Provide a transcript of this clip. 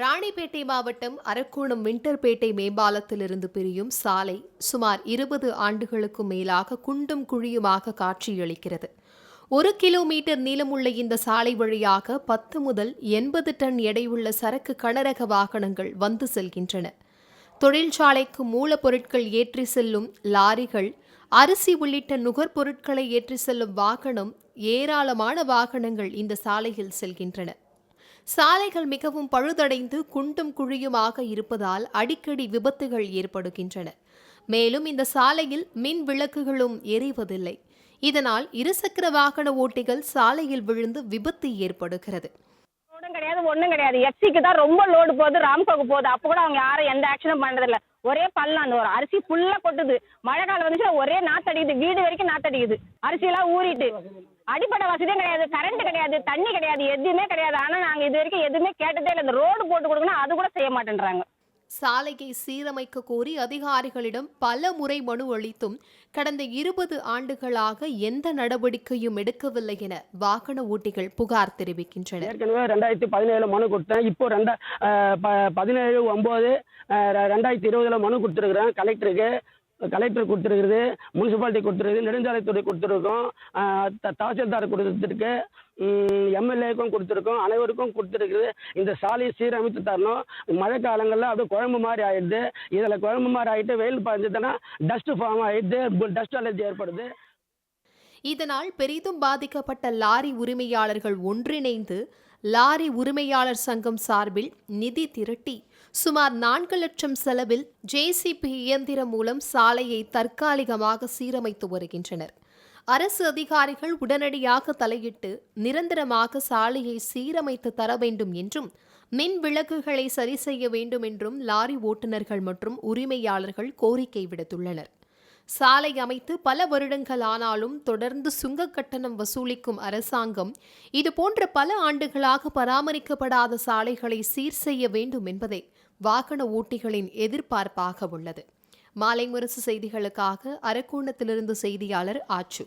ராணிப்பேட்டை மாவட்டம் அரக்கோணம் விண்டர்பேட்டை மேம்பாலத்திலிருந்து பிரியும் சாலை சுமார் 20 ஆண்டுகளுக்கும் மேலாக குண்டும் குழியுமாக காட்சியளிக்கிறது. 1 கிலோமீட்டர் நீளமுள்ள இந்த சாலை வழியாக 10 முதல் 80 டன் எடையுள்ள சரக்கு கனரக வாகனங்கள் வந்து செல்கின்றன. தொழிற்சாலைக்கு மூலப்பொருட்கள் ஏற்றி செல்லும் லாரிகள், அரிசி உள்ளிட்ட நுகர்பொருட்களை ஏற்றி செல்லும் வாகனம், ஏராளமான வாகனங்கள் இந்த சாலையில் செல்கின்றன. சாலைகள் மிகவும் பழுதடைந்து குண்டும் குழியுமாக இருப்பதால் அடிக்கடி விபத்துகள் ஏற்படுகின்றன. மேலும் இந்த சாலையில் மின் விளக்குகளும் எரிவதில்லை. இதனால் இருசக்கர வாகன ஓட்டிகள் சாலையில் விழுந்து விபத்து ஏற்படுகிறது. கிடையாது, ஒன்றும் கிடையாது. எஃப்சிக்கு தான் ரொம்ப லோடு போகுது, ராம்கோக்கு போகுது. அப்போ கூட அவங்க யாரும் எந்த ஆக்ஷனும் பண்றதில்ல. ஒரே பள்ளம், அந்த ஒரு அரிசி ஃபுல்லா கொட்டுது. மழை காலம் வந்துச்சுன்னா ஒரே நாத்தடிக்குது, வீடு வரைக்கும் நாத்தடிக்குது. அரிசியெல்லாம் ஊறிட்டு அடிப்படை வசதியும் கிடையாது, கரண்ட் கிடையாது, தண்ணி கிடையாது, எதுவுமே கிடையாது. ஆனால் நாங்கள் இது வரைக்கும் எதுவுமே கேட்டதே இல்லை. இந்த ரோடு போட்டு கொடுக்கணும், அது கூட செய்ய மாட்டேன்றாங்க. சாலையை சீரமைக்க கோரி அதிகாரிகளிடம் பல முறை மனு அளித்தும் கடந்த 20 ஆண்டுகளாக எந்த நடவடிக்கையும் எடுக்கவில்லை என வாகன ஓட்டிகள் புகார் தெரிவிக்கின்றனர். ஏற்கனவே 2017 மனு கொடுத்தேன். இப்போ 17/9/2020 மனு கொடுத்துருக்குறேன். கலெக்டர் கொடுத்துருக்குறது, முனிசிபாலிட்டி கொடுத்துருக்கு, நெடுஞ்சாலைத்துறை கொடுத்துருக்கோம், தாசில்தார் கொடுத்துருக்கு, எம்எல்ஏக்கும் கொடுத்துருக்கோம், அனைவருக்கும் கொடுத்துருக்குது. இந்த சாலையை சீரமைத்து தரணும். மழை காலங்களில் அப்படியே குழம்பு மாதிரி ஆயிடுது. இதில் குழம்பு மாதிரி ஆகிட்டு வெயில் பாய்ஞ்சதுன்னா டஸ்ட் ஃபார்ம் ஆகிடுது, டஸ்ட் அலர்ஜி ஏற்படுது. இதனால் பெரிதும் பாதிக்கப்பட்ட லாரி உரிமையாளர்கள் ஒன்றிணைந்து லாரி உரிமையாளர் சங்கம் சார்பில் நிதி திரட்டி சுமார் 4 லட்சம் செலவில் ஜேசிபி இயந்திரம் மூலம் சாலையை தற்காலிகமாக சீரமைத்து வருகின்றனர். அரசு அதிகாரிகள் உடனடியாக தலையிட்டு நிரந்தரமாக சாலையை சீரமைத்து தர வேண்டும் என்றும், மின் விளக்குகளை சரி செய்ய வேண்டும் என்றும் லாரி ஓட்டுநர்கள் மற்றும் உரிமையாளர்கள் கோரிக்கை விடுத்துள்ளனர். சாலை அமைத்து பல வருடங்கள் ஆனாலும் தொடர்ந்து சுங்க கட்டணம் வசூலிக்கும் அரசாங்கம் இதுபோன்ற பல ஆண்டுகளாக பராமரிக்கப்படாத சாலைகளை சீர் செய்ய வேண்டும் என்பதே வாகன ஓட்டிகளின் எதிர்பார்ப்பாக உள்ளது. மாலை முரசு செய்திகளுக்காக அரக்கோணத்திலிருந்து செய்தியாளர் ஆச்சு.